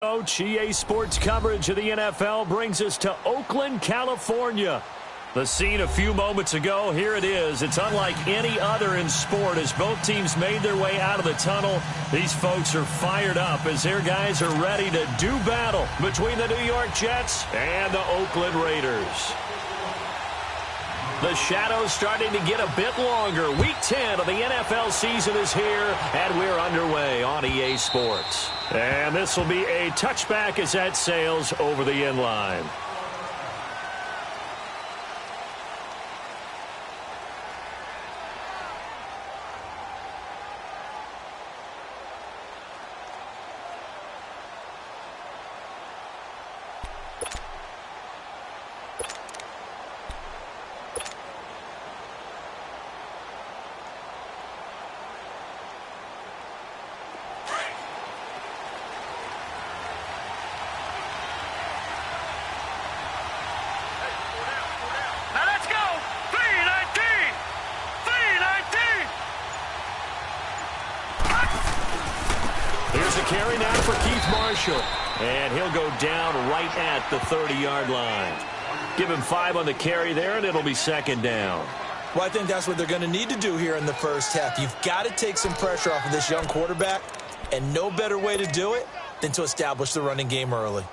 GA Sports coverage of the NFL brings us to Oakland, California. The scene a few moments ago, here it is. It's unlike any other in sport as both teams made their way out of the tunnel. These folks are fired up as their guys are ready to do battle between the New York Jets and the Oakland Raiders. The shadow's starting to get a bit longer. Week 10 of the NFL season is here, and we're underway on EA Sports. And this will be a touchback as that sails over the end line. Carry now for Keith Marshall, and he'll go down right at the 30-yard line. Give him 5 on the carry there, and it'll be second down. Well, I think that's what they're going to need to do here in the first half. You've got to take some pressure off of this young quarterback, and no better way to do it than to establish the running game early.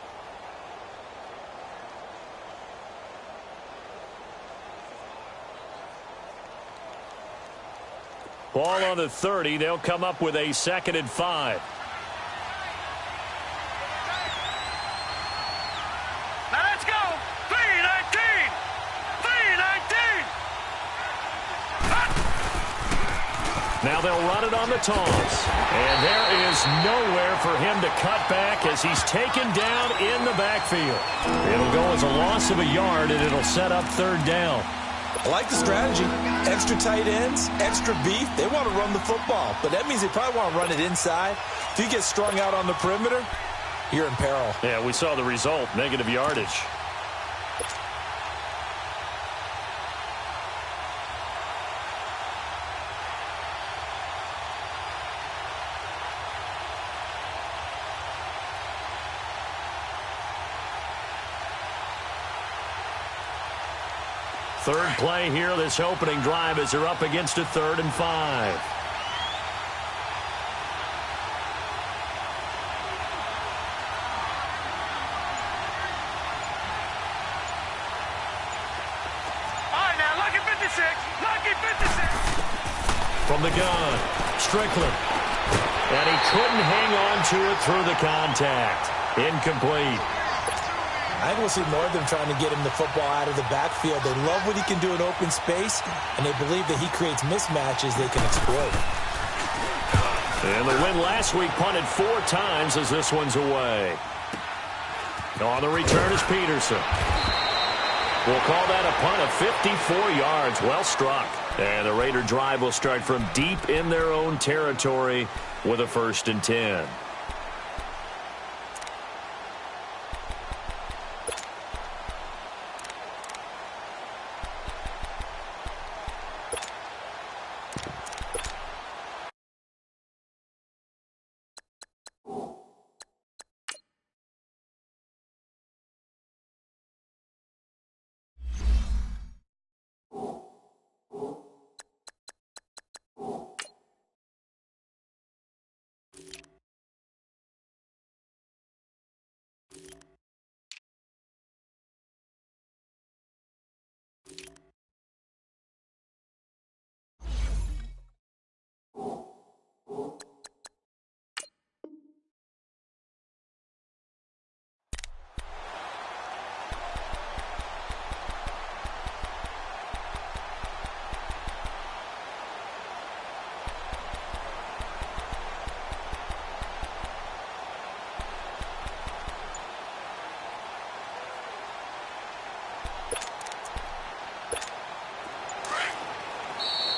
Ball on the 30. They'll come up with a 2nd and 5. Now they'll run it on the toss. And there is nowhere for him to cut back as he's taken down in the backfield. It'll go as a loss of a yard, and it'll set up 3rd down. I like the strategy. Extra tight ends, extra beef. They want to run the football, but that means they probably want to run it inside. If you get strung out on the perimeter, you're in peril. Yeah, we saw the result, negative yardage. Third play here, this opening drive as they're up against a 3rd and 5. All right, now, lucky 56. Lucky 56. From the gun, Strickland. And he couldn't hang on to it through the contact. Incomplete. I think we'll see more of them trying to get him the football out of the backfield. They love what he can do in open space, and they believe that he creates mismatches they can exploit. And the win last week punted 4 times as this one's away. On the return is Peterson. We'll call that a punt of 54 yards. Well struck. And the Raider drive will start from deep in their own territory with a 1st and 10.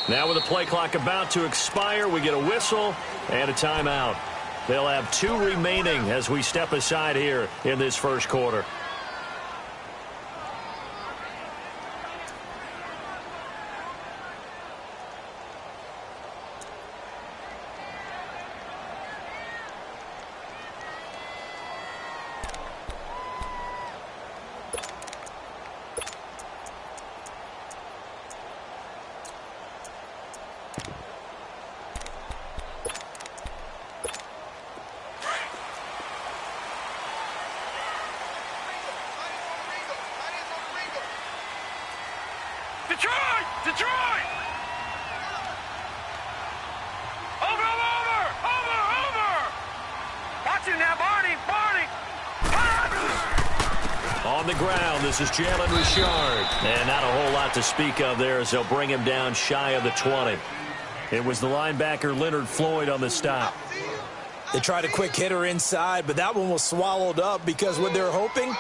Now with the play clock about to expire, we get a whistle and a timeout. They'll have 2 remaining as we step aside here in this first quarter. Detroit! Detroit! Over! Watch him now, Barney! On the ground, this is Jalen Richard. And not a whole lot to speak of there as they'll bring him down shy of the 20. It was the linebacker Leonard Floyd on the stop. They tried a quick hitter inside, but that one was swallowed up because what they're hoping,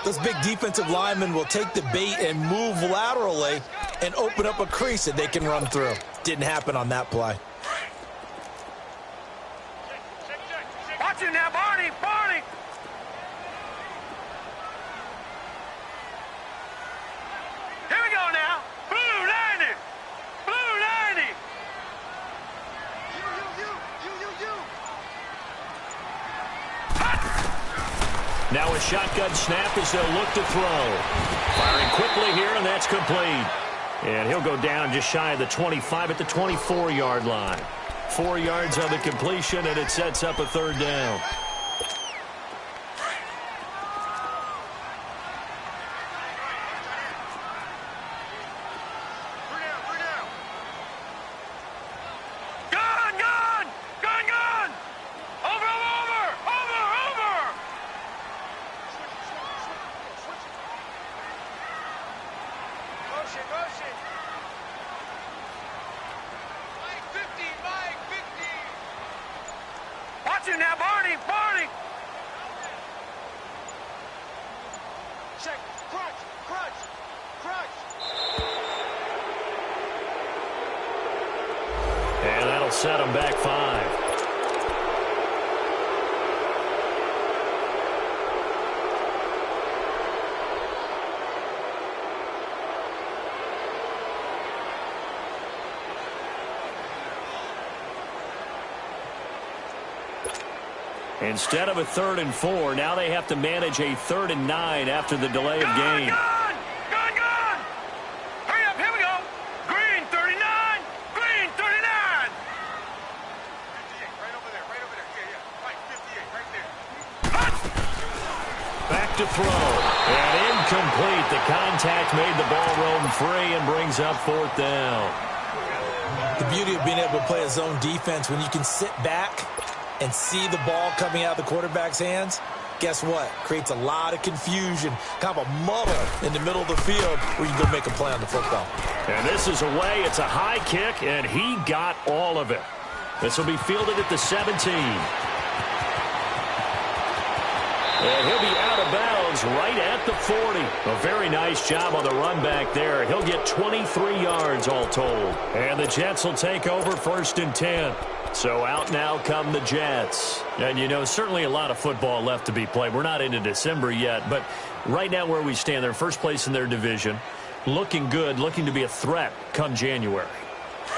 those big defensive linemen will take the bait and move laterally and open up a crease that they can run through. Didn't happen on that play. Watch him now, Barney! Here we go now. Blue 90! Now a shotgun snap as they'll look to throw. Firing quickly here, and that's complete. And he'll go down just shy of the 25 at the 24-yard line. 4 yards on the completion, and it sets up a third down. Gun! Over! Motion! Mike 50! Watch him now, Barney! Check, crunch! And that'll set him back 5. Instead of a 3rd and 4, now they have to manage a 3rd and 9 after the delay of game. Gun! Hurry up, here we go! Green 39! Green 39! 58, right over there. Yeah. Right, 58, right there. Back to throw. And incomplete. The contact made the ball roam free and brings up 4th down. The beauty of being able to play a zone defense when you can sit back and see the ball coming out of the quarterback's hands, guess what? Creates a lot of confusion, kind of a muddle in the middle of the field where you can go make a play on the football. And this is away. It's a high kick, and he got all of it. This will be fielded at the 17. And he'll be out of bounds right at the 40. A very nice job on the run back there. He'll get 23 yards all told. And the Jets will take over 1st and 10. So out now come the Jets. And, you know, certainly a lot of football left to be played. We're not into December yet, but right now where we stand, they're first place in their division. Looking good, looking to be a threat come January.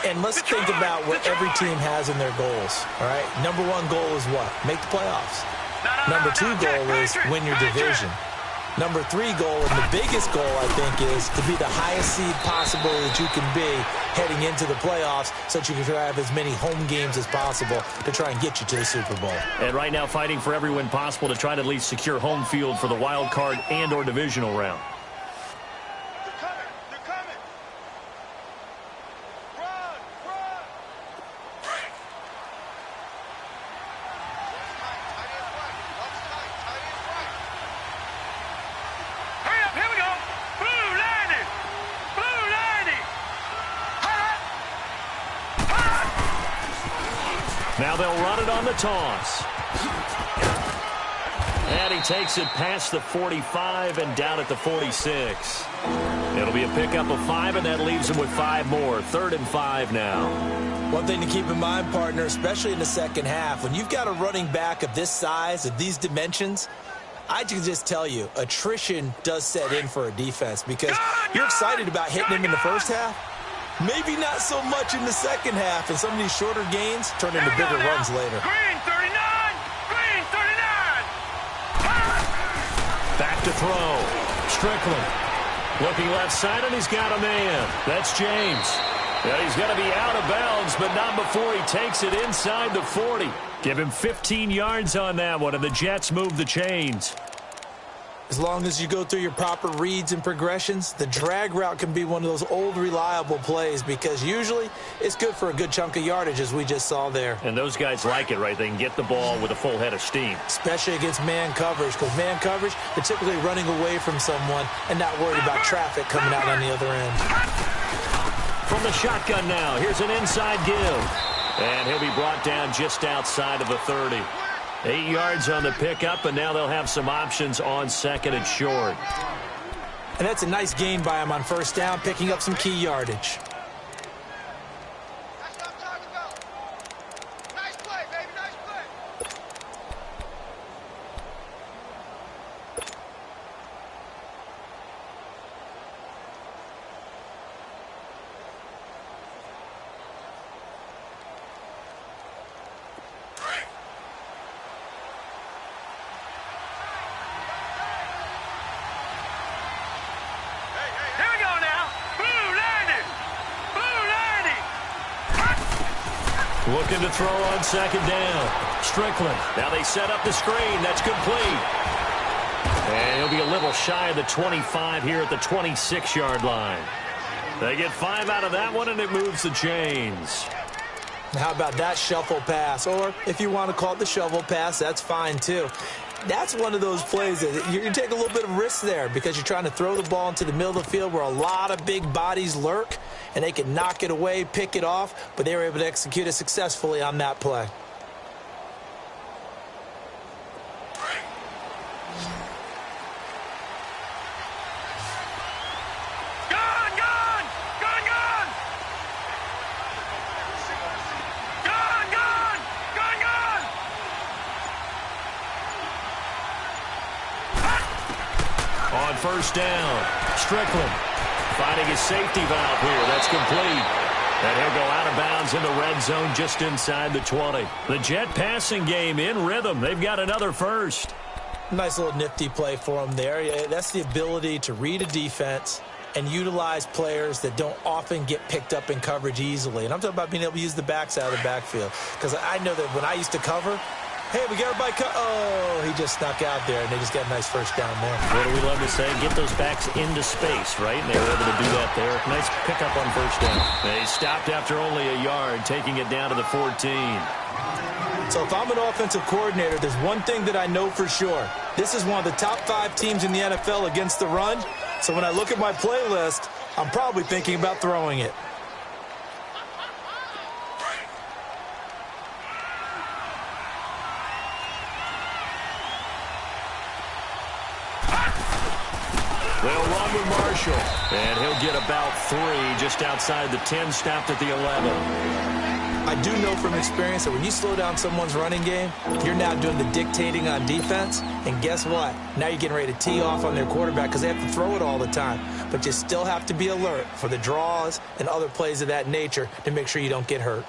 And let's think about what every team has in their goals, all right? Number 1 goal is what? Make the playoffs. Number 2 goal is win your division. Number 3 goal, and the biggest goal, I think, is to be the highest seed possible that you can be heading into the playoffs so that you can try to have as many home games as possible to try and get you to the Super Bowl. And right now fighting for every win possible to try to at least secure home field for the wild card and or divisional round. They're coming! Run! Hurry up, here we go! Blue 90! Now they'll run it on the toss. And he takes it past the 45 and down at the 46. It'll be a pickup of 5, and that leaves him with 5 more. 3rd and 5 now. One thing to keep in mind, partner, especially in the second half, when you've got a running back of this size, of these dimensions, I can just tell you, attrition does set in for a defense because you're excited about hitting him in the first half. Maybe not so much in the second half, and some of these shorter gains turn into bigger runs later. Green 39! Green 39! Back to throw. Strickland looking left side, and he's got a man. That's James. Yeah, he's going to be out of bounds, but not before he takes it inside the 40. Give him 15 yards on that one, and the Jets move the chains. As long as you go through your proper reads and progressions, the drag route can be one of those old reliable plays because usually it's good for a good chunk of yardage, as we just saw there. And those guys like it, right? They can get the ball with a full head of steam. Especially against man coverage, because man coverage, they're typically running away from someone and not worried about traffic coming out on the other end. From the shotgun now, here's an inside give. And he'll be brought down just outside of the 30. 8 yards on the pickup, and now they'll have some options on second and short. And that's a nice gain by him on first down, picking up some key yardage. Nice play, baby, nice play. Here we go now. Blue 90. Blue 90. Looking to throw on second down. Strickland. Now they set up the screen. That's complete. And he'll be a little shy of the 25 here at the 26-yard line. They get 5 out of that one, and it moves the chains. How about that shuffle pass? Or if you want to call it the shovel pass, that's fine too. That's one of those plays that you can take a little bit of risk there because you're trying to throw the ball into the middle of the field where a lot of big bodies lurk, and they can knock it away, pick it off, but they were able to execute it successfully on that play. Gone, gone. Gone, gone. Gone, gone. Gone, gone. On first down, Strickland finding his safety valve here. That's complete. And he'll go out of bounds in the red zone just inside the 20. The Jet passing game in rhythm. They've got another first. Nice little nifty play for him there. Yeah, that's the ability to read a defense and utilize players that don't often get picked up in coverage easily. And I'm talking about being able to use the backside of the backfield. Because I know that when I used to cover, hey, we got everybody oh, he just snuck out there, and they just got a nice first down there. What do we love to say? Get those backs into space, right? And they were able to do that there. Nice pickup on first down. They stopped after only a yard, taking it down to the 14. So if I'm an offensive coordinator, there's one thing that I know for sure. This is one of the top 5 teams in the NFL against the run. So when I look at my playlist, I'm probably thinking about throwing it. They'll run with Marshall. And he'll get about 3 just outside the 10, stopped at the 11. I do know from experience that when you slow down someone's running game, you're now doing the dictating on defense. And guess what? Now you're getting ready to tee off on their quarterback because they have to throw it all the time. But you still have to be alert for the draws and other plays of that nature to make sure you don't get hurt.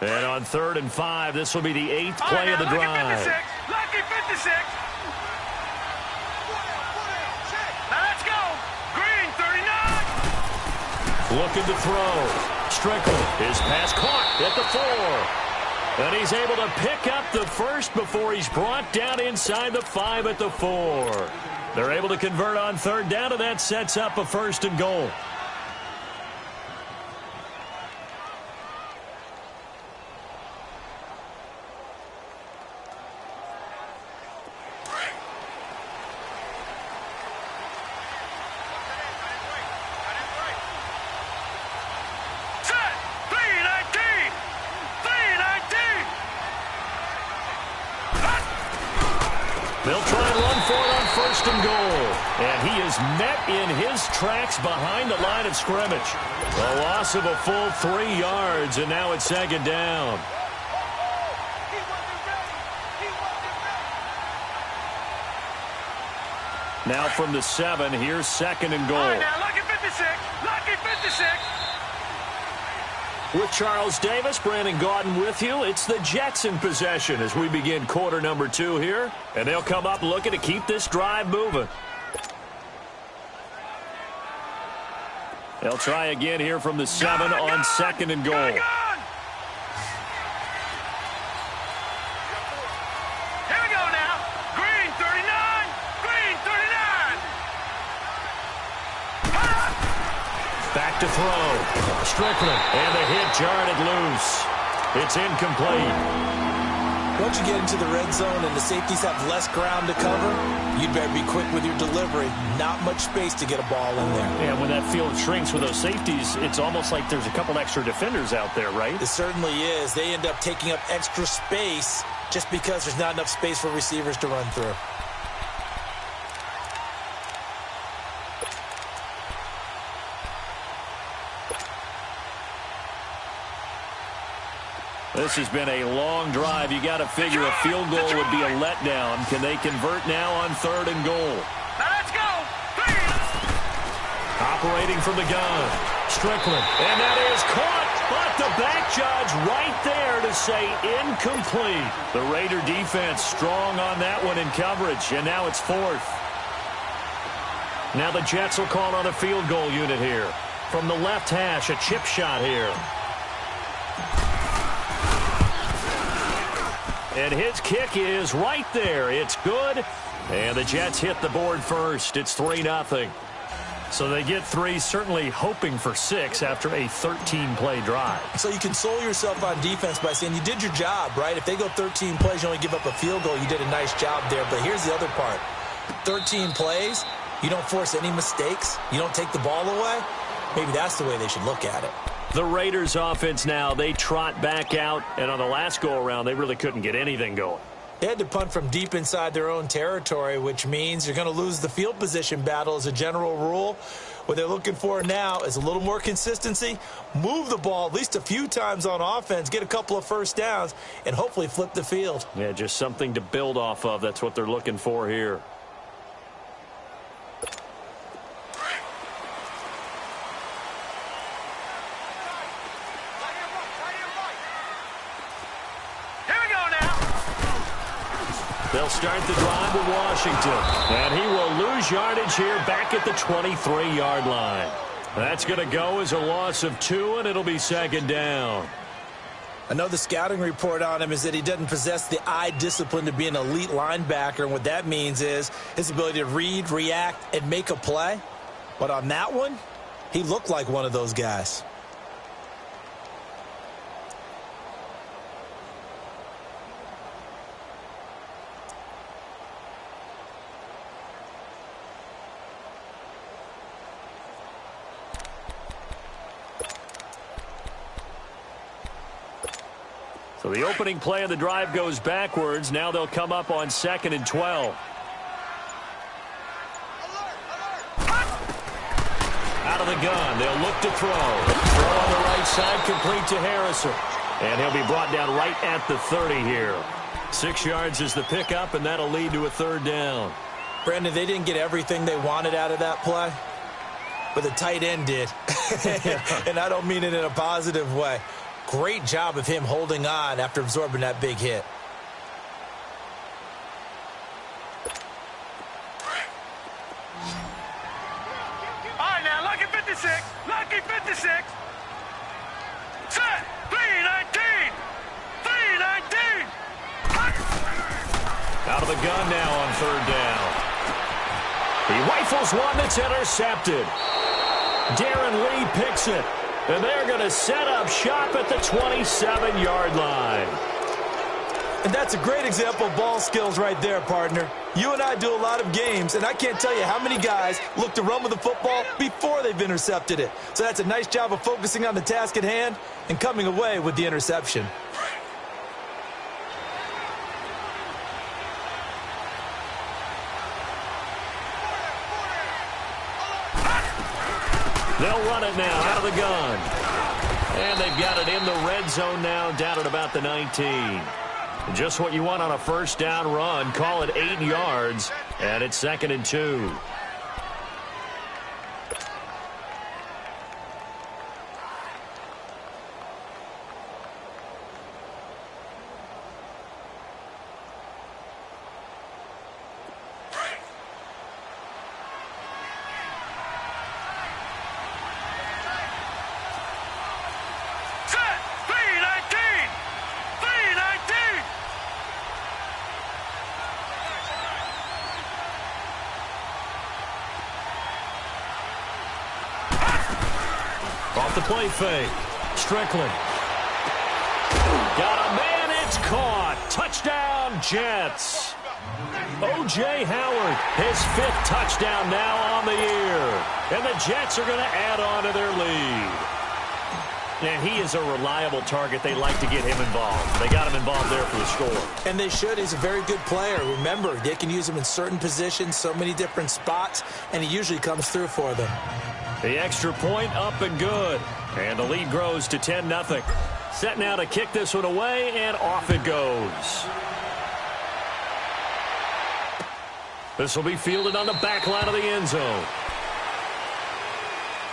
And on 3rd and 5, this will be the 8th play of the drive. Lucky 56. Now let's go. Green 39. Looking to throw. Strickland, his pass caught at the 4. And he's able to pick up the first before he's brought down inside the 5 at the 4. They're able to convert on 3rd down, and that sets up a 1st and goal. They'll try and run for it on 1st and goal. And he is met in his tracks behind the line of scrimmage. A loss of a full 3 yards, and now it's 2nd down. Now from the 7, here's 2nd and goal. All right, now, lucky 56. Lucky 56. With Charles Davis, Brandon Gaudin with you. It's the Jets in possession as we begin quarter number 2 here. And they'll come up looking to keep this drive moving. They'll try again here from the 7 on 2nd and goal. Here we go now. Green 39. Green to throw. Strickland, and the hit jarred it loose. It's incomplete. Once you get into the red zone and the safeties have less ground to cover, you'd better be quick with your delivery. Not much space to get a ball in there. Yeah, when that field shrinks with those safeties, it's almost like there's a couple extra defenders out there, right? It certainly is. They end up taking up extra space just because there's not enough space for receivers to run through. This has been a long drive. You got to figure a field goal would be a letdown. Can they convert now on 3rd and goal? Now let's go. Operating from the gun. Strickland. And that is caught. But the back judge right there to say incomplete. The Raider defense strong on that one in coverage. And now it's 4th. Now the Jets will call on a field goal unit here. From the left hash, a chip shot here. And his kick is right there. It's good. And the Jets hit the board first. It's 3-0. So they get 3, certainly hoping for 6 after a 13-play drive. So you console yourself on defense by saying you did your job, right? If they go 13 plays, you only give up a field goal, you did a nice job there. But here's the other part. 13 plays, you don't force any mistakes, you don't take the ball away. Maybe that's the way they should look at it. The Raiders offense now, they trot back out, and on the last go-around, they really couldn't get anything going. They had to punt from deep inside their own territory, which means you're going to lose the field position battle as a general rule. What they're looking for now is a little more consistency, move the ball at least a few times on offense, get a couple of first downs, and hopefully flip the field. Yeah, just something to build off of. That's what they're looking for here. They'll start the drive with Washington. And he will lose yardage here back at the 23-yard line. That's going to go as a loss of 2, and it'll be 2nd down. I know the scouting report on him is that he doesn't possess the eye discipline to be an elite linebacker. And what that means is his ability to read, react, and make a play. But on that one, he looked like one of those guys. So the opening play of the drive goes backwards. Now they'll come up on 2nd and 12. Out of the gun, they'll look to throw. Throw on the right side, complete to Harrison. And he'll be brought down right at the 30 here. 6 yards is the pickup, and that'll lead to a 3rd down. Brandon, they didn't get everything they wanted out of that play, but the tight end did. And I don't mean it in a positive way. Great job of him holding on after absorbing that big hit. All right, now, lucky 56. Lucky 56. Set. 319. 319. Out of the gun now on 3rd down. He rifles one that's intercepted. Darren Lee picks it. And they're going to set up shop at the 27-yard line. And that's a great example of ball skills right there, partner. You and I do a lot of games, and I can't tell you how many guys look to run with the football before they've intercepted it. So that's a nice job of focusing on the task at hand and coming away with the interception. They'll run it now out of the gun. And they've got it in the red zone now, down at about the 19. Just what you want on a 1st down run. Call it 8 yards, and it's 2nd and 2. off the play fake. Strickland. Got a man, it's caught. Touchdown, Jets. O.J. Howard, his 5th touchdown now on the year. And the Jets are going to add on to their lead. And he is a reliable target. They like to get him involved. They got him involved there for the score. And they should. He's a very good player. Remember, they can use him in certain positions, so many different spots, and he usually comes through for them. The extra point up and good. And the lead grows to 10-0. Set now to kick this one away, and off it goes. This will be fielded on the back line of the end zone.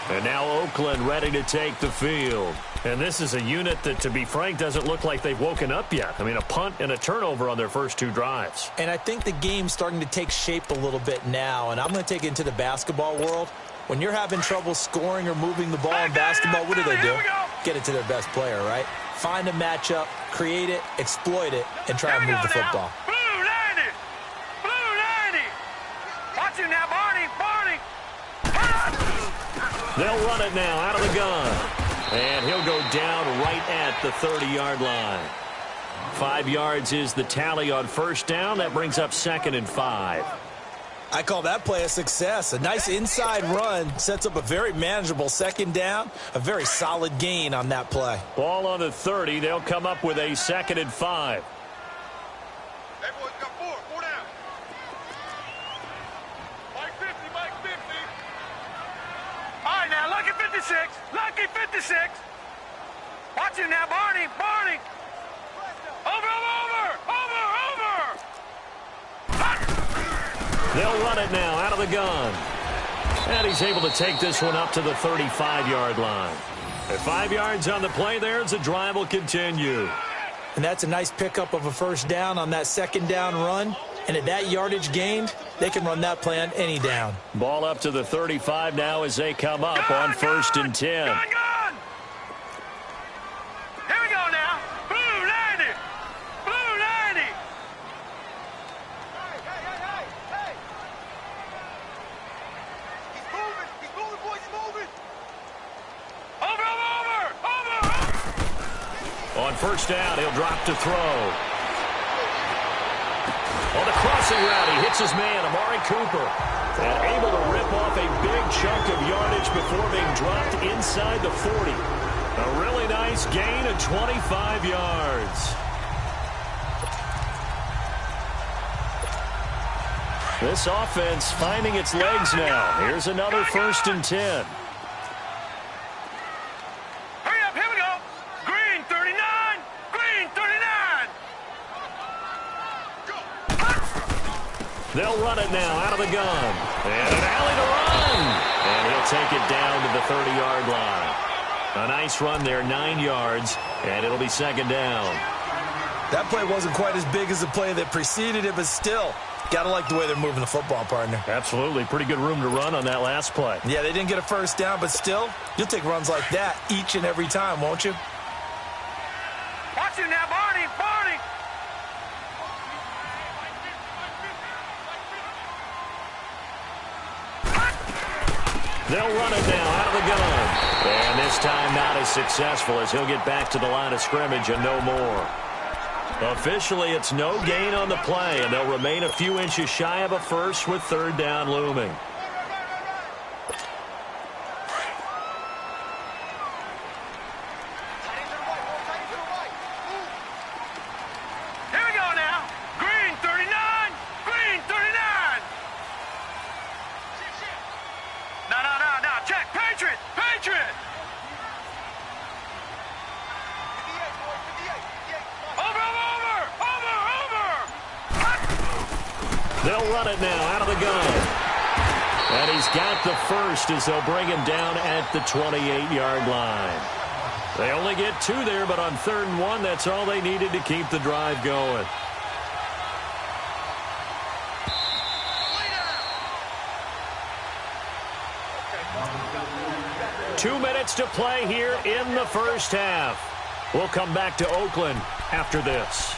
And now Oakland ready to take the field. And this is a unit that, to be frank, doesn't look like they've woken up yet. I mean, a punt and a turnover on their first 2 drives. And I think the game's starting to take shape a little bit now. And I'm going to take it into the basketball world. When you're having trouble scoring or moving the ball in basketball, what do? Get it to their best player, right? Find a matchup, create it, exploit it, and try and move the football. Blue 90! Blue 90! Watch it now, Barney! They'll run it now out of the gun. And he'll go down right at the 30-yard line. 5 yards is the tally on first down. That brings up 2nd and 5. I call that play a success. A nice inside run sets up a very manageable 2nd down. A very solid gain on that play. Ball on the 30. They'll come up with a 2nd and 5. Everyone's got 4 down. Mike 50, Mike 50. All right, now, lucky 56. Lucky 56. Watch it now, Barney. Over. They'll run it now out of the gun. And he's able to take this one up to the 35-yard line. At 5 yards on the play there, the drive will continue. And that's a nice pickup of a first down on that 2nd down run. And at that yardage gained, they can run that play on any down. Ball up to the 35 now as they come up on 1st and 10. Gun! Here we go now. Blue 90. Blue 90. Hey. He's moving, boys, he's moving. Over. On first down, he'll drop to throw. On the crossing route, he hits his man, Amari Cooper. And able to rip off a big chunk of yardage before being dropped inside the 40. A really nice gain of 25 yards. This offense finding its legs now. Here's another 1st and 10. Hurry up, here we go. Green 39. Green 39. They'll run it now out of the gun. And an alley to run. And he'll take it down to the 30-yard line. A nice run there, 9 yards, and it'll be 2nd down. That play wasn't quite as big as the play that preceded it, but still, got to like the way they're moving the football, partner. Absolutely. Pretty good room to run on that last play. Yeah, they didn't get a first down, but still, you'll take runs like that each and every time, won't you? Watch it now, Barney. They'll run it now out of the gun. And this time not as successful as he'll get back to the line of scrimmage and no more. Officially, it's no gain on the play, and they'll remain a few inches shy of a first with 3rd down looming. Here we go now. Green 39. Green 39. No. Check. Patriot. Over. They'll run it now out of the gun. And he's got the first as they'll bring him down at the 28-yard line. They only get 2 there, but on 3rd and 1, that's all they needed to keep the drive going. Two minutes to play here in the first half. We'll come back to Oakland after this.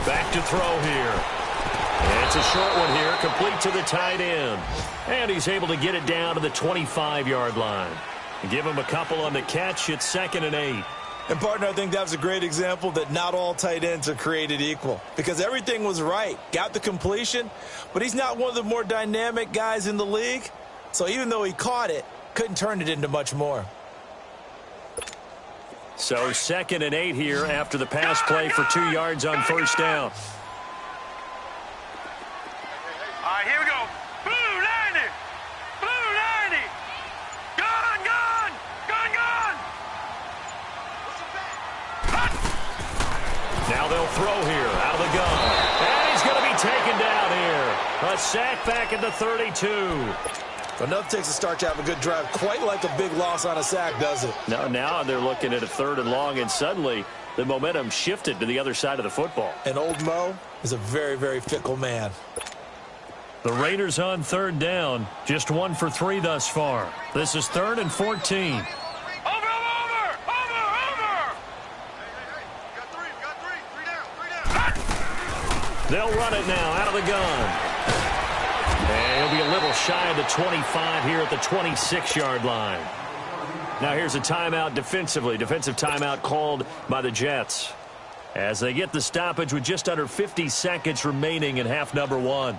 Back to throw here. It's a short one here, complete to the tight end. And he's able to get it down to the 25-yard line. Give him a couple on the catch. It's 2nd and 8. And, partner, I think that was a great example that not all tight ends are created equal. Because everything was right. Got the completion, but he's not one of the more dynamic guys in the league. So even though he caught it, couldn't turn it into much more. So 2nd and 8 here after the pass play for 2 yards on first down. All right, here we go. Blue 90. Blue 90. Gun, gun. Gun, gun. Now they'll throw here out of the gun. And he's going to be taken down here. A sack back at the 32. Enough takes a start to have a good drive. Quite like a big loss on a sack, does it? Now they're looking at a 3rd and long, and suddenly the momentum shifted to the other side of the football. And old Mo is a very, very fickle man. The Raiders on 3rd down, just 1 for 3 thus far. This is 3rd and 14. Over. They'll run it now out of the gun. And he'll be a little shy of the 25 here at the 26-yard line. Now here's a timeout defensively. Defensive timeout called by the Jets as they get the stoppage with just under 50 seconds remaining in half number 1.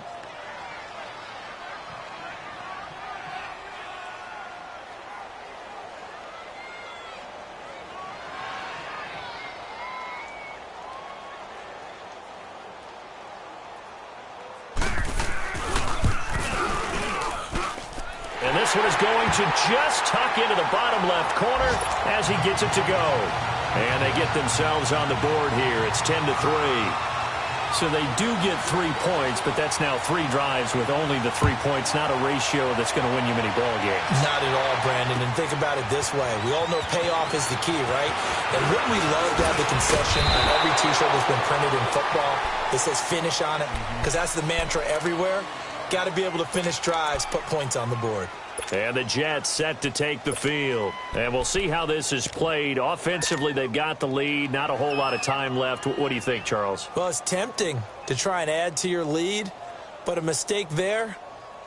This one is going to just tuck into the bottom left corner as he gets it to go. And they get themselves on the board here. It's 10-3. So they do get 3 points, but that's now 3 drives with only the 3 points, not a ratio that's going to win you many ball games. Not at all, Brandon. And think about it this way. We all know payoff is the key, right? And wouldn't we love to have the concession on every T-shirt that's been printed in football that says finish on it? Because that's the mantra everywhere. Got to be able to finish drives, put points on the board. And the Jets set to take the field. And we'll see how this is played. Offensively, they've got the lead. Not a whole lot of time left. What do you think, Charles? Well, it's tempting to try and add to your lead, but a mistake there,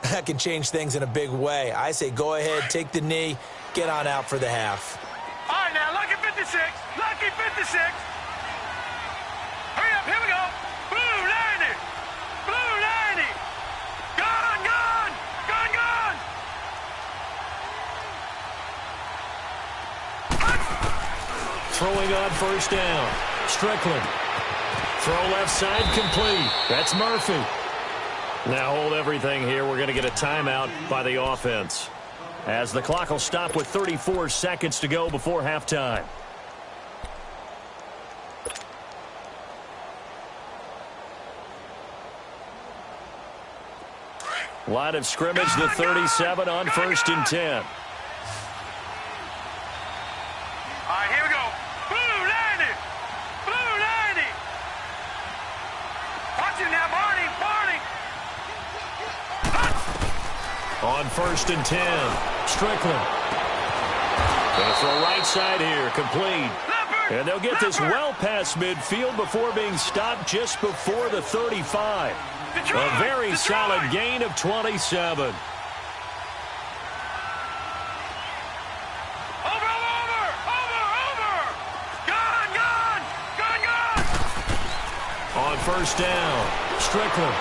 that can change things in a big way. I say go ahead, take the knee, get on out for the half. All right, now, lucky 56. Lucky 56. Hurry up, here we go. Blue 90. Blue 90. Gun, gun. Gun, gun. Throwing on first down. Strickland. Throw left side complete. That's Murphy. Now hold everything here. We're going to get a timeout by the offense, as the clock will stop with 34 seconds to go before halftime. Line of scrimmage, the 37 on 1st and 10. All right, here we go. Blue 90. Blue 90. Watch it now, Barney. Barney. On 1st and 10, Strickland. Going to throw right side here, complete. And they'll get this well past midfield before being stopped just before the 35. A very solid gain of 27. Over. Gun, gun. Gun, gun. On first down, Strickland.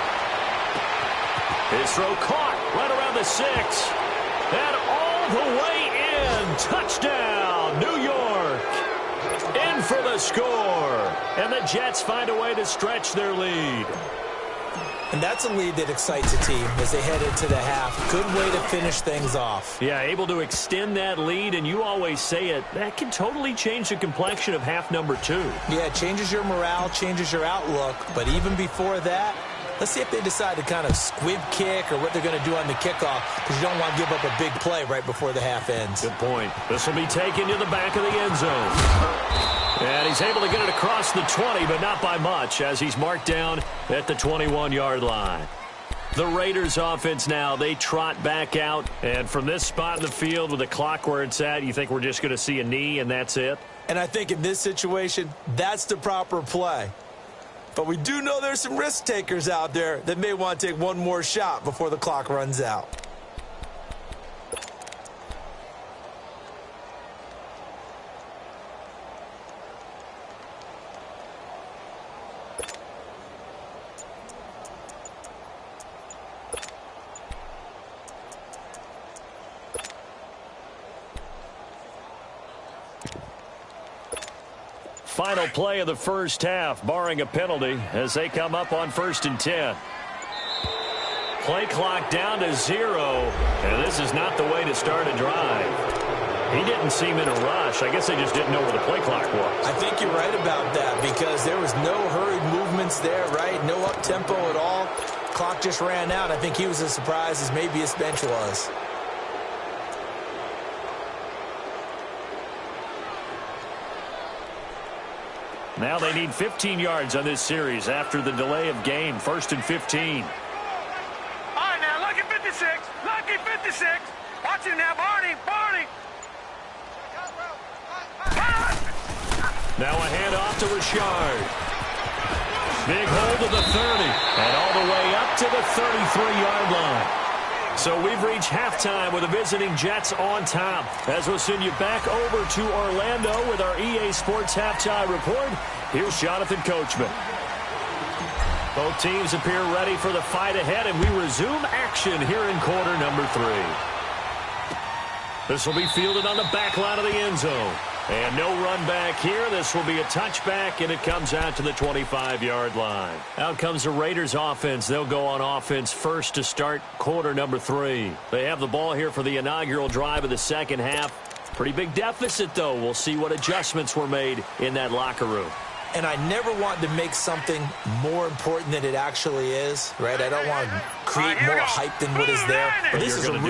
His throw caught right around the 6. And all the way in. Touchdown, New York. In for the score. And the Jets find a way to stretch their lead. And that's a lead that excites a team as they head into the half. Good way to finish things off. Yeah, able to extend that lead, and you always say it, that can totally change the complexion of half number 2. Yeah, it changes your morale, changes your outlook. But even before that, let's see if they decide to kind of squib kick or what they're going to do on the kickoff, because you don't want to give up a big play right before the half ends. Good point. This will be taken to the back of the end zone. And he's able to get it across the 20, but not by much, as he's marked down at the 21-yard line. The Raiders offense now, they trot back out. And from this spot in the field with the clock where it's at, you think we're just going to see a knee and that's it? And I think in this situation, that's the proper play. But we do know there's some risk takers out there that may want to take one more shot before the clock runs out. Final play of the first half, barring a penalty, as they come up on 1st and 10. Play clock down to 0, and this is not the way to start a drive. He didn't seem in a rush. I guess they just didn't know where the play clock was. I think you're right about that because there was no hurried movements there, right? No up-tempo at all. Clock just ran out. I think he was as surprised as maybe his bench was. Now they need 15 yards on this series after the delay of game. 1st and 15. All right, now, lucky 56. Lucky 56. Watch it now, Barney. Barney. Now a handoff to Richard. Big hold of the 30. And all the way up to the 33-yard line. So we've reached halftime with the visiting Jets on top. As we'll send you back over to Orlando with our EA Sports Halftime Report, here's Jonathan Coachman. Both teams appear ready for the fight ahead, and we resume action here in quarter number 3. This will be fielded on the back line of the end zone. And no run back here. This will be a touchback, and it comes out to the 25-yard line. Out comes the Raiders offense. They'll go on offense first to start quarter number 3. They have the ball here for the inaugural drive of the second half. Pretty big deficit, though. We'll see what adjustments were made in that locker room. And I never want to make something more important than it actually is, right? I don't want to create more hype than what is there. But this is I'm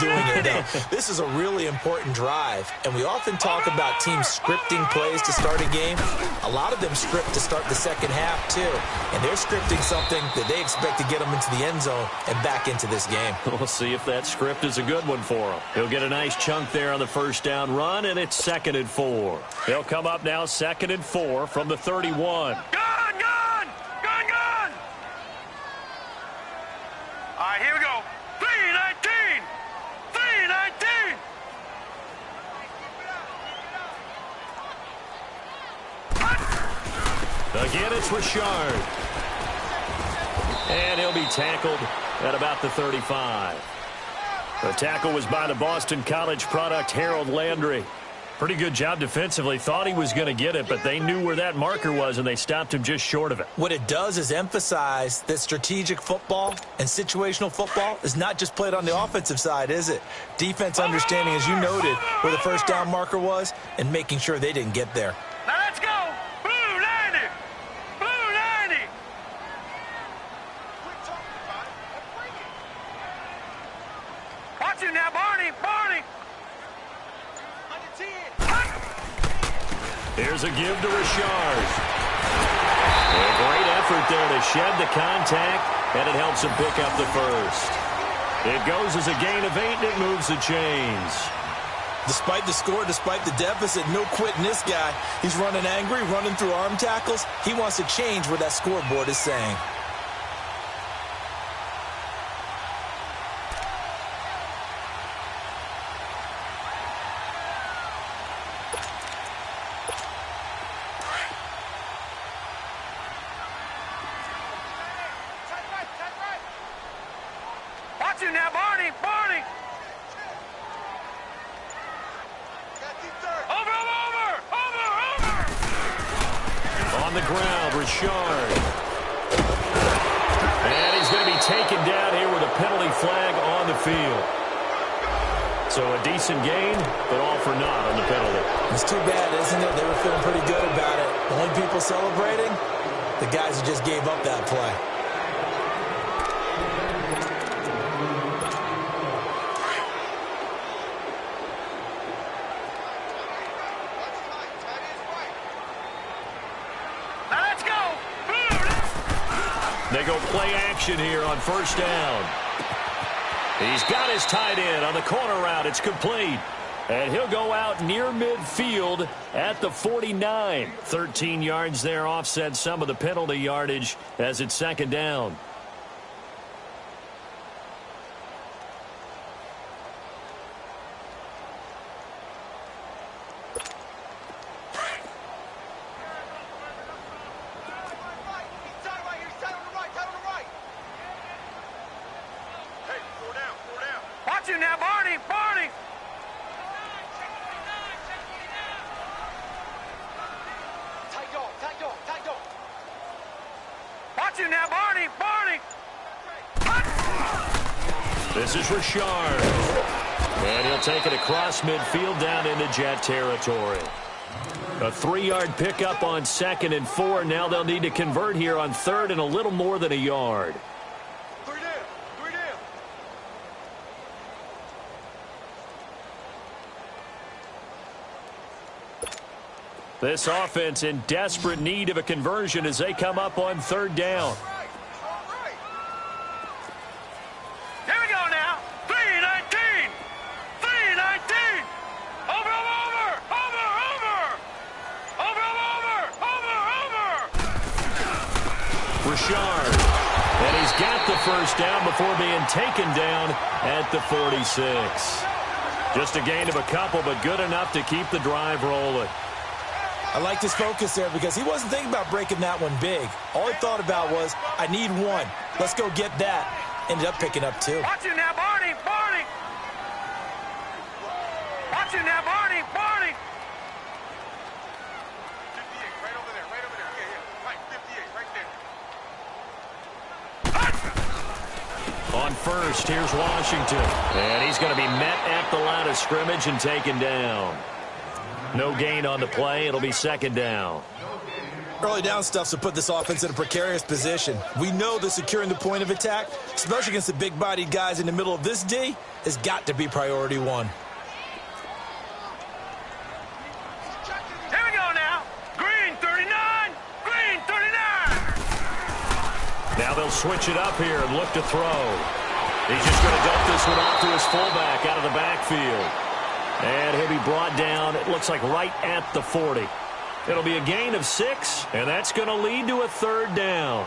doing it now. This is a really important drive. And we often talk about teams scripting plays to start a game. A lot of them script to start the second half, too. And they're scripting something that they expect to get them into the end zone and back into this game. We'll see if that script is a good one for them. He'll get a nice chunk there on the first down run, and it's 2nd and 4. They'll come up now 2nd and 4 from the 31. Gun! Gun! Gun! Gun! All right, here we go. 3-19! 3-19! Again, it's Richard. And he'll be tackled at about the 35. The tackle was by the Boston College product, Harold Landry. Pretty good job defensively. Thought he was going to get it, but they knew where that marker was, and they stopped him just short of it. What it does is emphasize that strategic football and situational football is not just played on the offensive side, is it? Defense understanding, as you noted, where the first down marker was and making sure they didn't get there. Now let's go! Blue 90! Blue 90! Watch it now, Barney! Barney! Here's a give to Richard. A great effort there to shed the contact, and it helps him pick up the first. It goes as a gain of 8, and it moves the chains. Despite the score, despite the deficit, no quitting this guy. He's running angry, running through arm tackles. He wants to change what that scoreboard is saying. Now, Barney! Barney! Over! On the ground, Richard. And he's going to be taken down here with a penalty flag on the field. So a decent gain, but all for naught on the penalty. It's too bad, isn't it? They were feeling pretty good about it. The only people celebrating, the guys who just gave up that play. They go play action here on first down. He's got his tight end on the corner route. It's complete. And he'll go out near midfield at the 49. 13 yards there, offset some of the penalty yardage as it's second down. Watch him now, Barney! Barney! Tight dog. Watch him now, Barney! Barney! This is Richard. And he'll take it across midfield down into Jet territory. A 3-yard pickup on 2nd and 4. Now they'll need to convert here on 3rd and a little more than a yard. Three down. This offense in desperate need of a conversion as they come up on 3rd down. All right. Here we go now. 3-19. 3-19. Over. Richard. And he's got the first down before being taken down at the 46. Just a gain of a couple, but good enough to keep the drive rolling. I liked his focus there because he wasn't thinking about breaking that one big. All he thought about was, I need one. Let's go get that. Ended up picking up 2. Watch him now, Barney! Watch him now, Barney! 58, right over there. Yeah. Right, 58, right there. On first, here's Washington. And he's going to be met at the line of scrimmage and taken down. No gain on the play. It'll be 2nd down. Early down stuff to put this offense in a precarious position. We know that securing the point of attack, especially against the big-bodied guys in the middle of this D, has got to be priority 1. Here we go now. Green 39. Now they'll switch it up here and look to throw. He's just going to dump this one off to his fullback out of the backfield. And he'll be brought down, it looks like right at the 40. It'll be a gain of 6, and that's going to lead to a 3rd down.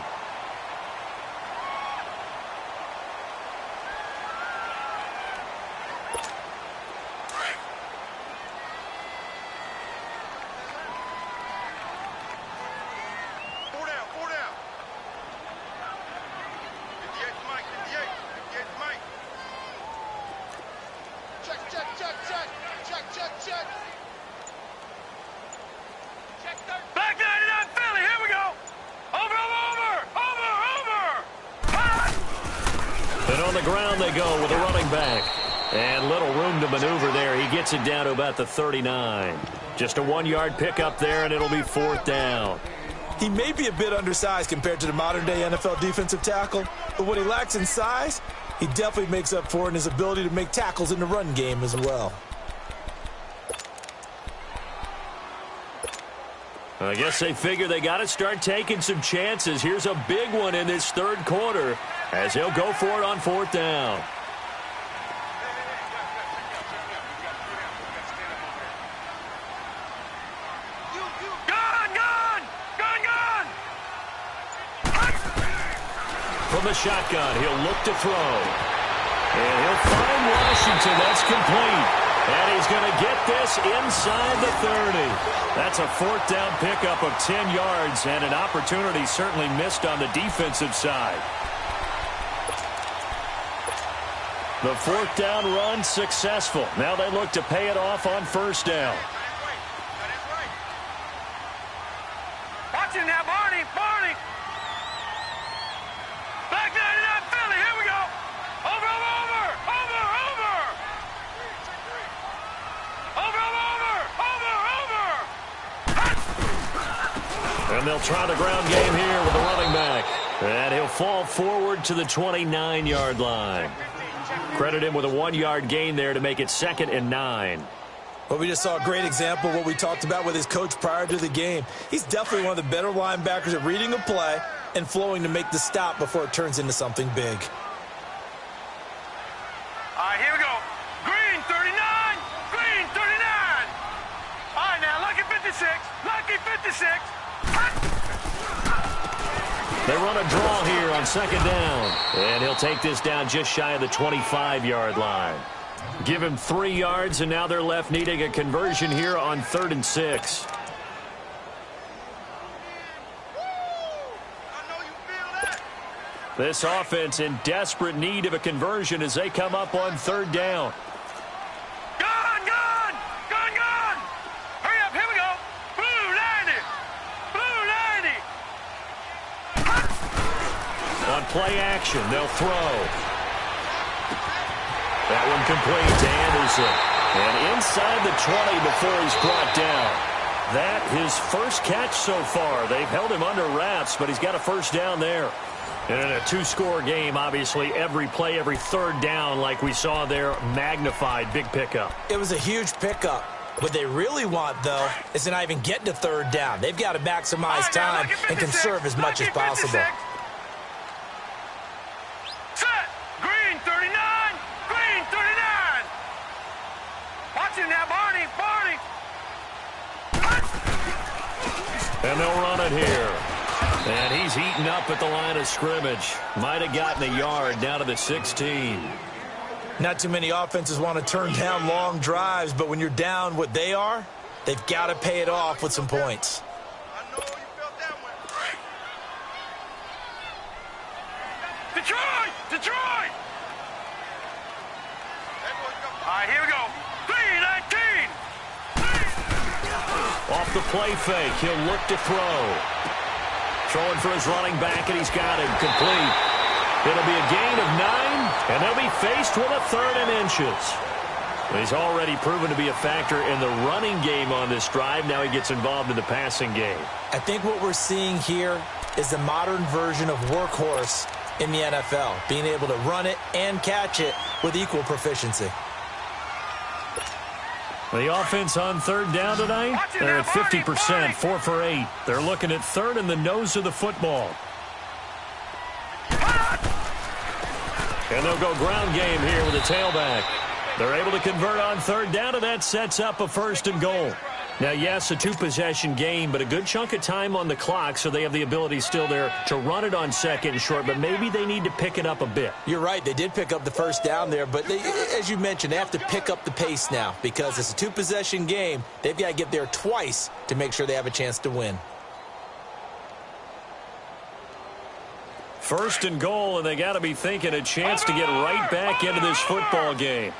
Four down. 58's Mike. 58's Mike. Check. Back 99 Philly, here we go. Over. And on the ground they go with a running back. And little room to maneuver there. He gets it down to about the 39. Just a 1-yard pickup there, and it'll be 4th down. He may be a bit undersized compared to the modern-day NFL defensive tackle, but what he lacks in size, he definitely makes up for in his ability to make tackles in the run game as well. I guess they figure they got to start taking some chances. Here's a big one in this 3rd quarter as he'll go for it on 4th down. Gun! From the shotgun, he'll look to throw. And he'll find Washington. That's complete. And he's going to get this inside the 30. That's a 4th down pickup of 10 yards and an opportunity certainly missed on the defensive side. The 4th down run successful. Now they look to pay it off on 1st down. That is right. Watch him now, Barney. Back 99 Philly, here we go. Over. And they'll try the ground game here with the running back. And he'll fall forward to the 29-yard line. Credit him with a 1-yard gain there to make it 2nd and 9. Well, we just saw a great example of what we talked about with his coach prior to the game. He's definitely one of the better linebackers at reading a play and flowing to make the stop before it turns into something big. All right, here we go. Green 39. 56. Lucky 56. They run a draw here on second down. And he'll take this down just shy of the 25-yard line. Give him 3 yards, and now they're left needing a conversion here on 3rd and 6. This offense in desperate need of a conversion as they come up on 3rd down. Gun, gun! Gun, gun! Hurry up, here we go! Blue 90! Blue 90! On play action, they'll throw. That one complete to Anderson. And inside the 20 before he's brought down. That his first catch so far. They've held him under wraps, but he's got a first down there. And in a 2-score game, obviously, every play, every 3rd down, like we saw there, magnified. Big pickup. It was a huge pickup. What they really want, though, is to not even get to 3rd down. They've got to maximize time and conserve as much as possible. Set! Green 39! Green 39! Watch it now, Barney! Barney! And they'll run it here. And he's eaten up at the line of scrimmage. Might have gotten a yard down to the 16. Not too many offenses want to turn down long drives, but when you're down what they are, they've got to pay it off with some points. I know you felt that one. Detroit! Detroit! All right, here we go. 3-19! Off the play fake, he'll look to throw. Throwing for his running back, and he's got him complete. It'll be a gain of 9, and they'll be faced with a 3rd and inches. He's already proven to be a factor in the running game on this drive. Now he gets involved in the passing game. I think what we're seeing here is the modern version of workhorse in the NFL, being able to run it and catch it with equal proficiency. The offense on 3rd down tonight, they're at 50%, 4 for 8. They're looking at 3rd in the nose of the football. And they'll go ground game here with a tailback. They're able to convert on 3rd down, and that sets up a 1st and goal. Now, yes, a 2-possession game, but a good chunk of time on the clock, so they have the ability still there to run it on 2nd and short, but maybe they need to pick it up a bit. You're right. They did pick up the 1st down there, but they, as you mentioned, they have to pick up the pace now because it's a 2-possession game. They've got to get there twice to make sure they have a chance to win. 1st and goal, and they got to be thinking a chance to get right back into this football game.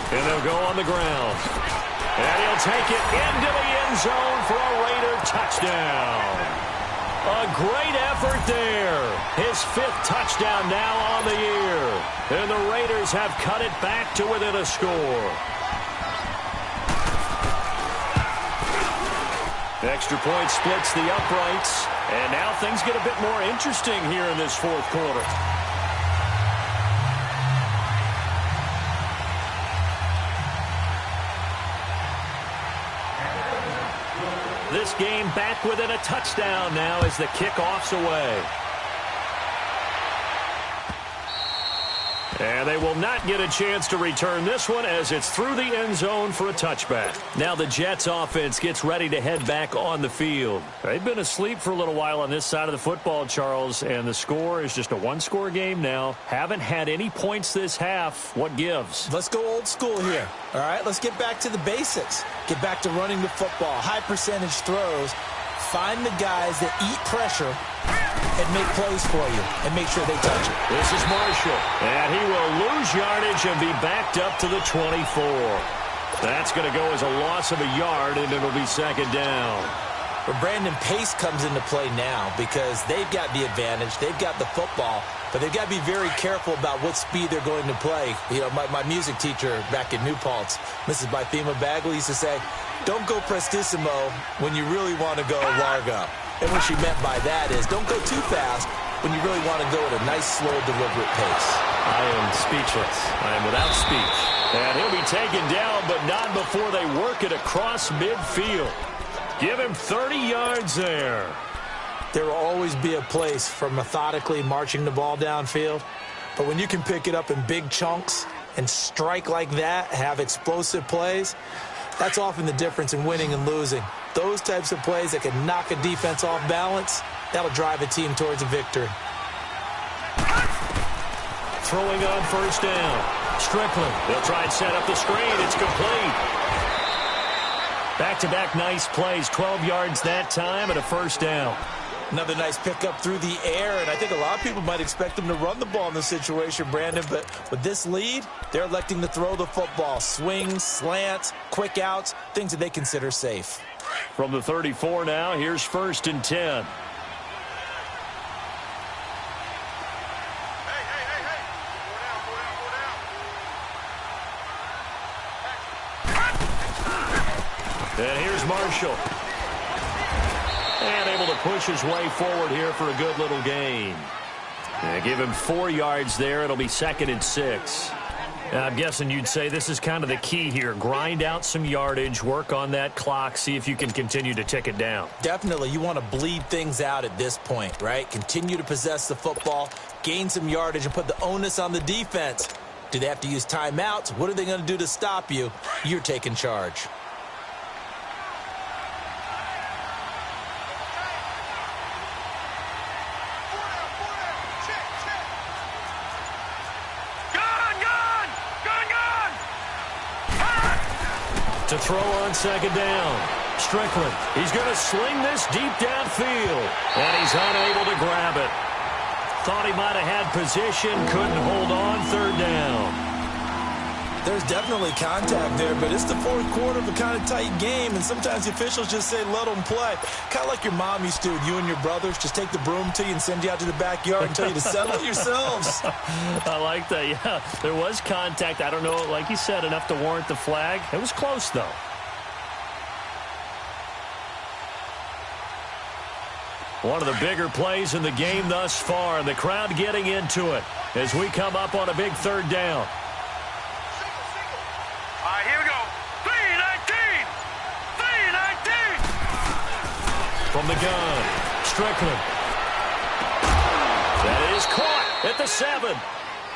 And they'll go on the ground. And he'll take it into the end zone for a Raider touchdown. A great effort there. His 5th touchdown now on the year. And the Raiders have cut it back to within a score. Extra point splits the uprights. And now things get a bit more interesting here in this 4th quarter. This game back within a touchdown now as the kickoff's away. And they will not get a chance to return this one as it's through the end zone for a touchback. Now the Jets offense gets ready to head back on the field. They've been asleep for a little while on this side of the football, Charles, and the score is just a 1-score game now. Haven't had any points this half. What gives? Let's go old school here. All right, let's get back to the basics. Get back to running the football, high percentage throws. Find the guys that eat pressure and make plays for you and make sure they touch it. This is Marshall, and he will lose yardage and be backed up to the 24. That's going to go as a loss of a yard, and it'll be 2nd down. But Brandon, pace comes into play now because they've got the advantage. They've got the football, but they've got to be very careful about what speed they're going to play. You know, my music teacher back in New Paltz, Mrs. Bythema Bagley, used to say, don't go prestissimo when you really want to go largo. And what she meant by that is don't go too fast when you really want to go at a nice, slow, deliberate pace. I am speechless. I am without speech. And he'll be taken down, but not before they work it across midfield. Give him 30 yards there. There will always be a place for methodically marching the ball downfield. But when you can pick it up in big chunks and strike like that, have explosive plays, that's often the difference in winning and losing. Those types of plays that can knock a defense off balance, that'll drive a team towards a victory. Throwing on first down. Strickland. They'll try and set up the screen. It's complete. Back-to-back nice plays. 12 yards that time and a first down. Another nice pickup through the air, and I think a lot of people might expect them to run the ball in this situation, Brandon, but with this lead, they're electing to throw the football. Swings, slants, quick outs, things that they consider safe. From the 34 now, here's first and 10. And here's Marshall. And able to push his way forward here for a good little gain. Give him 4 yards there. It'll be 2nd and 6. I'm guessing you'd say this is kind of the key here. Grind out some yardage, work on that clock, see if you can continue to tick it down. Definitely. You want to bleed things out at this point, right? Continue to possess the football, gain some yardage, and put the onus on the defense. Do they have to use timeouts? What are they going to do to stop you? You're taking charge. To throw on second down. Strickland. He's going to sling this deep downfield. And he's unable to grab it. Thought he might have had position. Couldn't hold on. Third down. There's definitely contact there, but it's the fourth quarter of a kind of tight game, and sometimes the officials just say, let them play. Kind of like your mom used to with you and your brothers. Just take the broom to you and send you out to the backyard and tell you to settle it yourselves. I like that, yeah. There was contact. I don't know, like you said, enough to warrant the flag. It was close, though. One of the bigger plays in the game thus far, and the crowd getting into it as we come up on a big third down. Here we go. 3-19. 3-19. From the gun, Strickland. That is caught at the 7.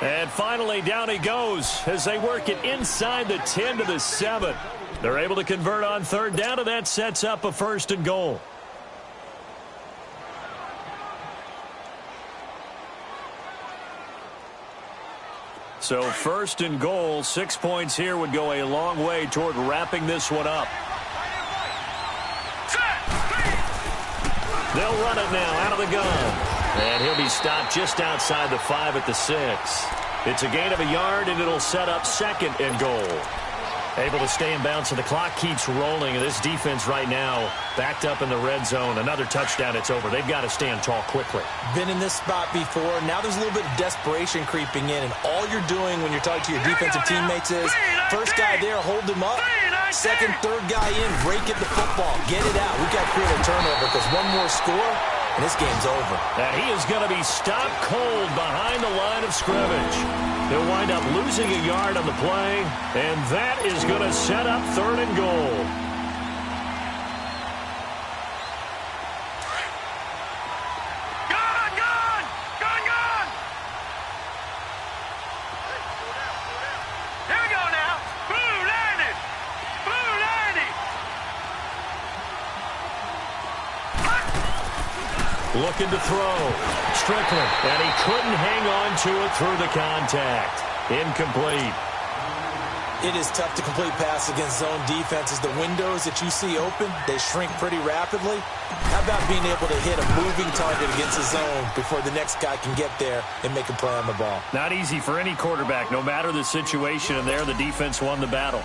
And finally down he goes as they work it inside the 10 to the 7. They're able to convert on third down, and that sets up a 1st and goal. So 1st and goal, 6 points here would go a long way toward wrapping this one up. They'll run it now out of the gun. And he'll be stopped just outside the 5 at the 6. It's a gain of a yard, and it'll set up 2nd and goal. Able to stay in bounds, and the clock keeps rolling. And this defense right now backed up in the red zone. Another touchdown, it's over. They've got to stand tall quickly. Been in this spot before. Now there's a little bit of desperation creeping in, and all you're doing when you're talking to your defensive teammates is first guy there, hold him up. Second, third guy in, break it the football. Get it out. We've got to create a turnover because one more score, and this game's over. And he is going to be stopped cold behind the line of scrimmage. He'll wind up losing a yard on the play, and that is going to set up 3rd and goal. Gun! Gun! Gun! Gun! Here we go now. Blue landed. Blue landed. Looking to throw. Strickland. And he couldn't hang on to it through the contact. Incomplete. It is tough to complete pass against zone defenses. The windows that you see open, they shrink pretty rapidly. How about being able to hit a moving target against the zone before the next guy can get there and make a play on the ball? Not easy for any quarterback, no matter the situation, and there the defense won the battle.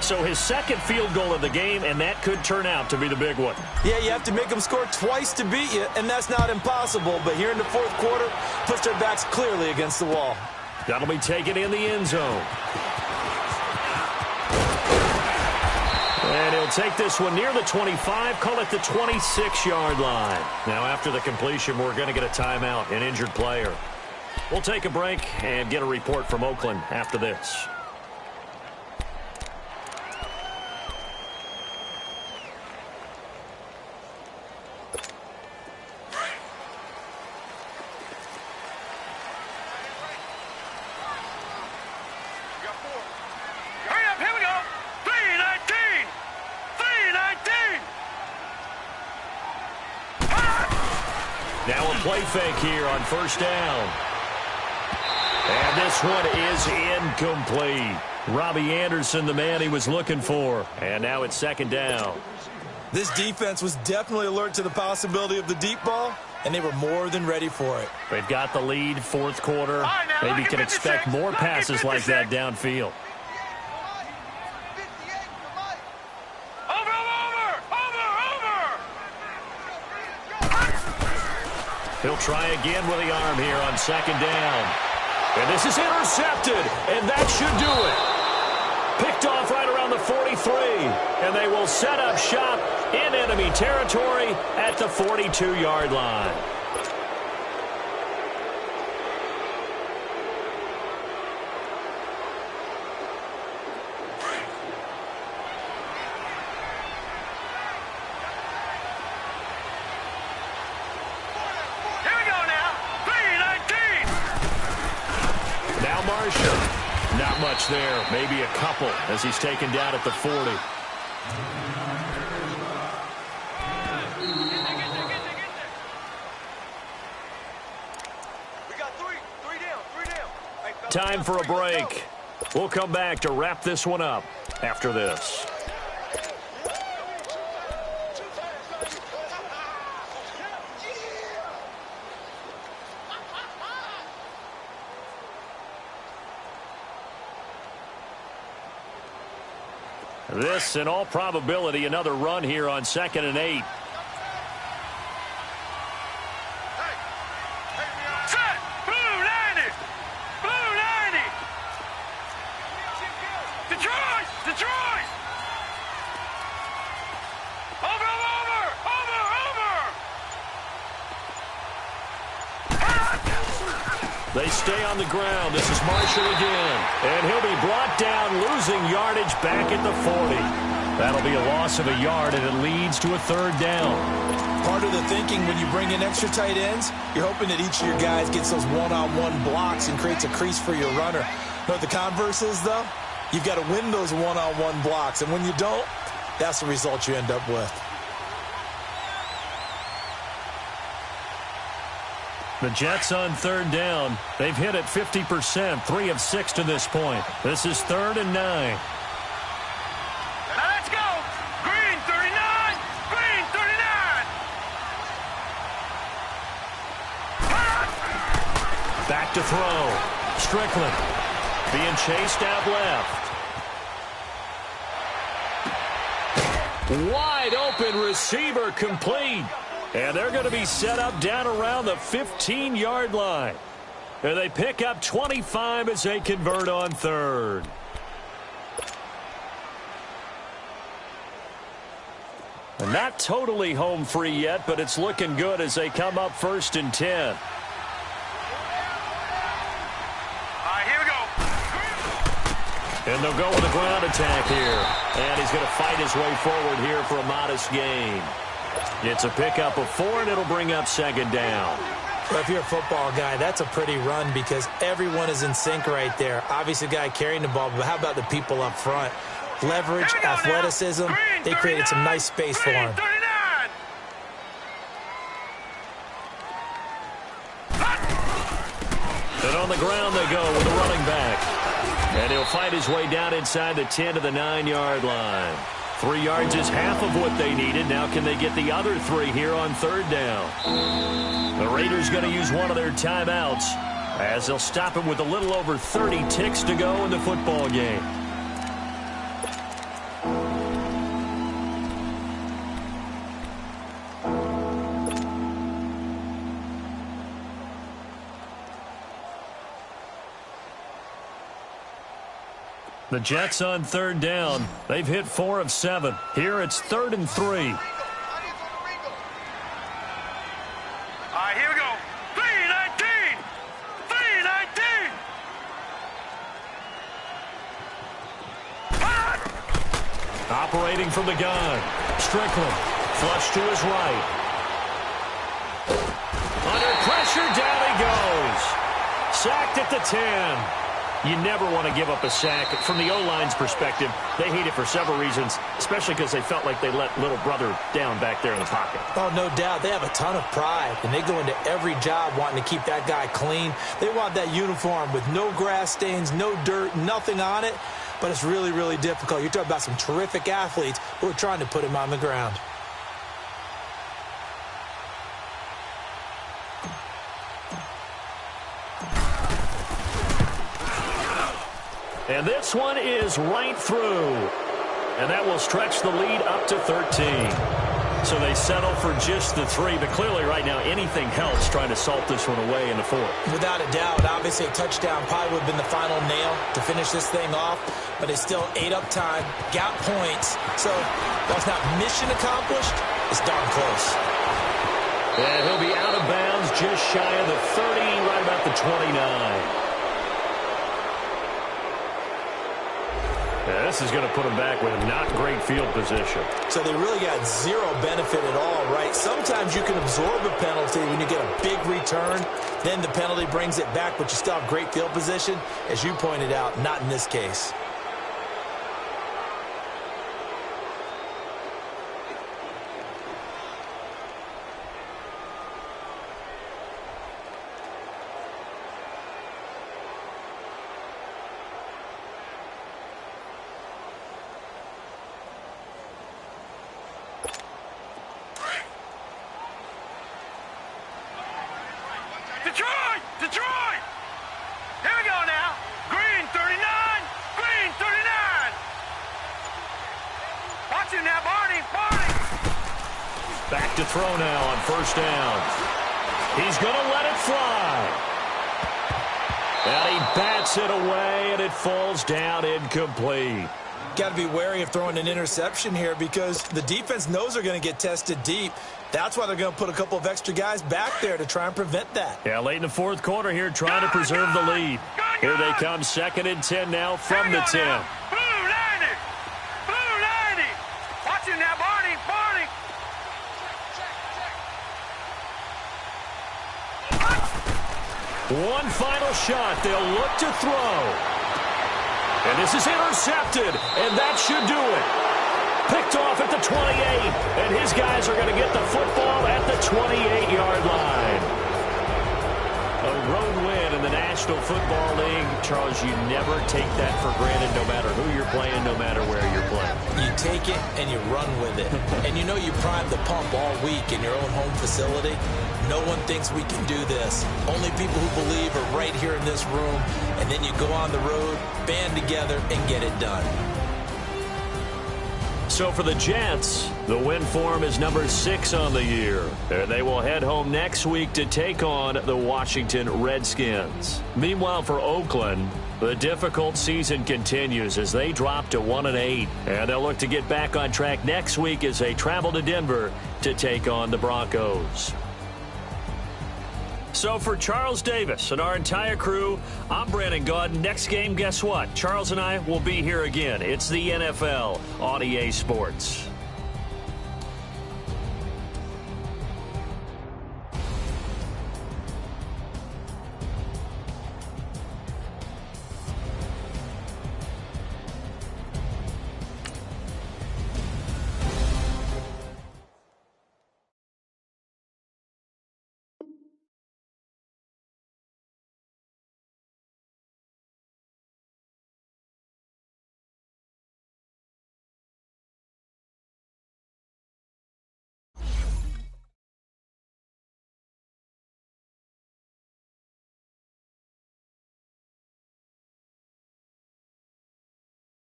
So his 2nd field goal of the game, and that could turn out to be the big one. Yeah, you have to make them score twice to beat you, and that's not impossible. But here in the fourth quarter, push their backs clearly against the wall. That'll be taken in the end zone. And he'll take this one near the 25, call it the 26-yard line. Now, after the completion, we're going to get a timeout, an injured player. We'll take a break and get a report from Oakland after this. Go. play fake here on first down. And this one is incomplete. Robbie Anderson, the man he was looking for. And now it's second down. This defense was definitely alert to the possibility of the deep ball, and they were more than ready for it. They've got the lead, fourth quarter. Maybe can expect more passes like that downfield. He'll try again with the arm here on second down. And this is intercepted, and that should do it. Picked off right around the 43, and they will set up shop in enemy territory at the 42-yard line. Not much there, maybe a couple as he's taken down at the 40. We got three down. Time for a break. We'll come back to wrap this one up after this. This, in all probability, another run here on 2nd and 8. Set! Blue 90! Blue 90! Detroit! Detroit! Over! They stay on the ground. This is Marshall again. And he'll be brought down, losing yardage back at the 40. That'll be a loss of a yard, and it leads to a third down. Part of the thinking when you bring in extra tight ends, you're hoping that each of your guys gets those one-on-one blocks and creates a crease for your runner. You know what the converse is, though? You've got to win those one-on-one blocks, and when you don't, that's the result you end up with. The Jets on third down. They've hit it 50%, 3 of 6 to this point. This is 3rd and 9. Now let's go! Green 39! Green 39! Back to throw. Strickland being chased out left. Wide open receiver complete. And they're going to be set up down around the 15-yard line. And they pick up 25 as they convert on third. And not totally home free yet, but it's looking good as they come up 1st and 10. All right, here we go. And they'll go with a ground attack here. And he's going to fight his way forward here for a modest gain. It's a pickup of 4, and it'll bring up 2nd down. Well, if you're a football guy, that's a pretty run because everyone is in sync right there. Obviously, the guy carrying the ball, but how about the people up front? Leverage, athleticism, they created some nice space for him. And on the ground they go with the running back. And he'll fight his way down inside the 10 to the 9-yard line. 3 yards is half of what they needed. Now can they get the other 3 here on third down? The Raiders going to use one of their timeouts as they'll stop him with a little over 30 ticks to go in the football game. The Jets on third down. They've hit 4 of 7. Here it's 3rd and 3. All right, here we go. 3-19. 3-19. Operating from the gun. Strickland. Flush to his right. Under pressure, down he goes. Sacked at the 10. You never want to give up a sack. From the O-line's perspective, they hate it for several reasons, especially because they felt like they let little brother down back there in the pocket. Oh, no doubt. They have a ton of pride, and they go into every job wanting to keep that guy clean. They want that uniform with no grass stains, no dirt, nothing on it. But it's really, really difficult. You're talking about some terrific athletes who are trying to put him on the ground. And this one is right through. And that will stretch the lead up to 13. So they settle for just the 3. But clearly right now anything helps trying to salt this one away in the 4th. Without a doubt, obviously a touchdown probably would have been the final nail to finish this thing off. But it's still ate up time, got points. So while it's not mission accomplished, it's darn close. And he'll be out of bounds just shy of the 30, right about the 29. Yeah, this is going to put them back with not great field position. So they really got zero benefit at all, right? Sometimes you can absorb a penalty when you get a big return. Then the penalty brings it back, but you still have great field position. As you pointed out, not in this case. Detroit! Here we go now. Green 39. Green 39. Watch him now, Barney. Back to throw now on first down. He's going to let it fly. And he bats it away, and it falls down incomplete. Got to be wary of throwing an interception here because the defense knows they're going to get tested deep. That's why they're going to put a couple of extra guys back there to try and prevent that. Yeah, late in the 4th quarter here, trying to preserve the lead. Here they come, 2nd and 10 now from the 10. Blue 90. Watch him now, Barney. One final shot. They'll look to throw. And this is intercepted, and that should do it. Picked off at the 28, and his guys are going to get the football at the 28-yard line. A road win in the National Football League. Charles, you never take that for granted no matter who you're playing, no matter where you're playing. You take it and you run with it. And you know you prime the pump all week in your own home facility. No one thinks we can do this. Only people who believe are right here in this room. And then you go on the road, band together, and get it done. So for the Jets, the win form is number 6 on the year. And they will head home next week to take on the Washington Redskins. Meanwhile, for Oakland, the difficult season continues as they drop to 1-8. And they'll look to get back on track next week as they travel to Denver to take on the Broncos. So for Charles Davis and our entire crew, I'm Brandon Gaudin. Next game, guess what? Charles and I will be here again. It's the NFL on EA Sports.